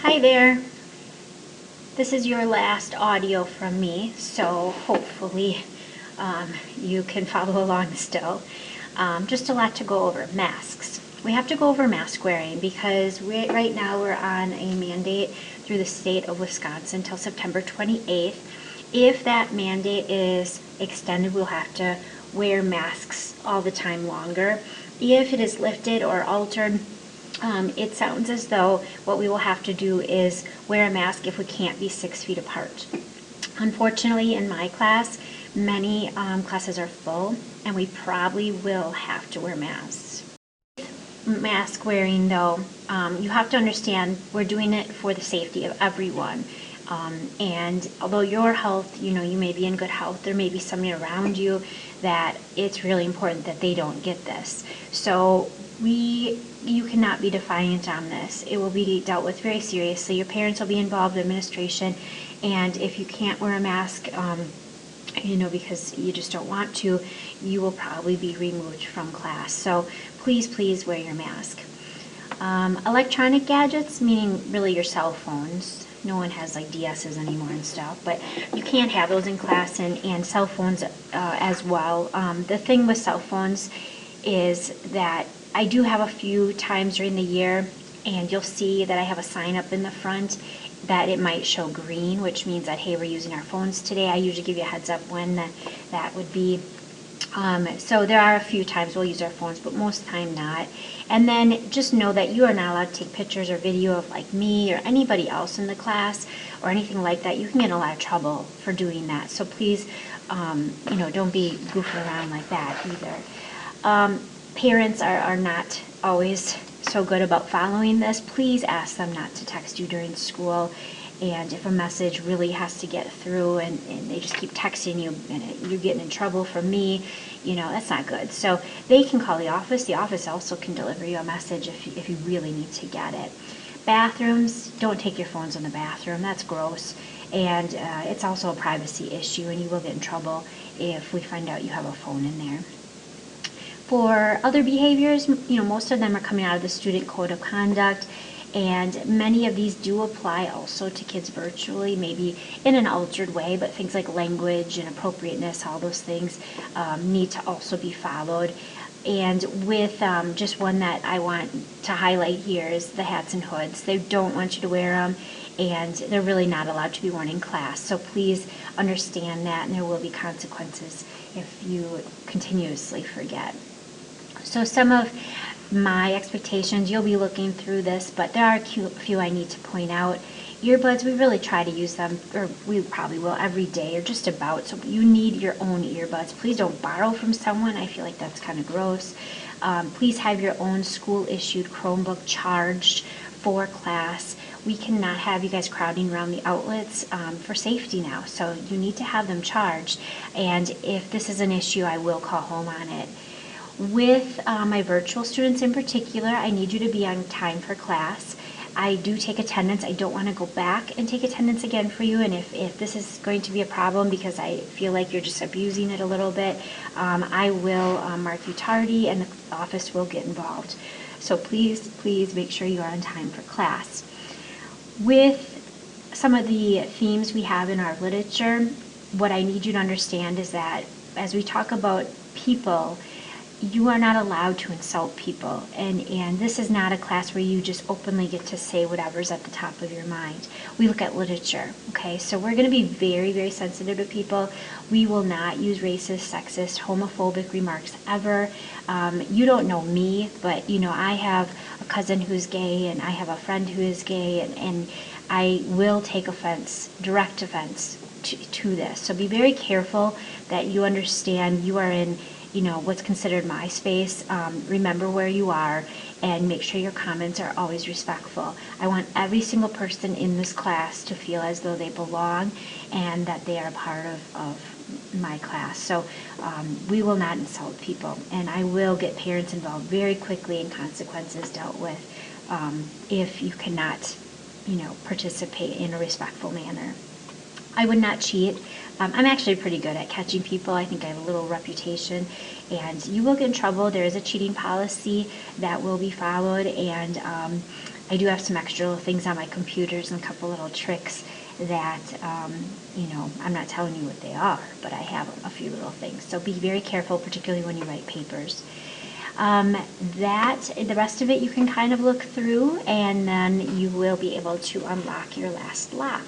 Hi there. This is your last audio from me, so hopefully you can follow along still. Just a lot to go over. Masks. We have to go over mask wearing because right now we're on a mandate through the state of Wisconsin until September 28th. If that mandate is extended, we'll have to wear masks all the time longer. If it is lifted or altered, it sounds as though what we will have to do is wear a mask if we can't be 6 feet apart. Unfortunately, in my class, many classes are full, and we probably will have to wear masks. Mask wearing, though, you have to understand we're doing it for the safety of everyone. And although your health, you may be in good health, there may be somebody around you that it's really important that they don't get this. So you cannot be defiant on this. It will be dealt with very seriously. Your parents will be involved, administration, and if you can't wear a mask, because you just don't want to, you will probably be removed from class. So please wear your mask. Electronic gadgets, meaning really your cell phones. No one has like DSs anymore and stuff, but you can't have those in class, and cell phones as well. The thing with cell phones is that I do have a few times during the year, and you'll see that I have a sign up in the front that it might show green, which means that, hey, we're using our phones today. I usually give you a heads up when that would be. So there are a few times we'll use our phones, but most of the time not. And then just know that you are not allowed to take pictures or video of like me or anybody else in the class or anything like that. You can get in a lot of trouble for doing that. So please, don't be goofing around like that either. Parents are not always so good about following this. Please ask them not to text you during school. And if a message really has to get through and they just keep texting you and you're getting in trouble from me, that's not good. So they can call the office. The office also can deliver you a message if you really need to get it. Bathrooms, don't take your phones in the bathroom. That's gross. And it's also a privacy issue, and you will get in trouble if we find out you have a phone in there. For other behaviors, most of them are coming out of the Student Code of Conduct, and many of these do apply also to kids virtually, maybe in an altered way, but things like language and appropriateness, all those things need to also be followed. And with just one that I want to highlight here is the hats and hoods. They don't want you to wear them, and they're really not allowed to be worn in class. So please understand that, and there will be consequences if you continuously forget. So some of my expectations, you'll be looking through this, but there are a few I need to point out. Earbuds, we really try to use them, or we probably will every day, or just about. So you need your own earbuds. Please don't borrow from someone. I feel like that's kind of gross. Please have your own school-issued Chromebook charged for class. We cannot have you guys crowding around the outlets for safety now. So you need to have them charged. And if this is an issue, I will call home on it. With my virtual students in particular, I need you to be on time for class. I do take attendance. I don't want to go back and take attendance again for you. And if this is going to be a problem because I feel like you're just abusing it a little bit, I will mark you tardy and the office will get involved. So please make sure you are on time for class. With some of the themes we have in our literature, what I need you to understand is that as we talk about people, you are not allowed to insult people, and this is not a class where you just openly get to say whatever's at the top of your mind. We look at literature, okay? So we're going to be very sensitive to people. We will not use racist, sexist, homophobic remarks ever. You don't know me, but I have a cousin who's gay, and I have a friend who is gay, and I will take offense, direct offense to this. So be very careful that you understand you are in what's considered my space. Remember where you are and make sure your comments are always respectful. I want every single person in this class to feel as though they belong and that they are a part of my class. So we will not insult people, and I will get parents involved very quickly and consequences dealt with if you cannot participate in a respectful manner. I would not cheat. I'm actually pretty good at catching people. I think I have a little reputation, and you will get in trouble. There is a cheating policy that will be followed, and I do have some extra little things on my computers and a couple little tricks that, I'm not telling you what they are, but I have a few little things. So be very careful, particularly when you write papers. The rest of it you can kind of look through, and then you will be able to unlock your last lock.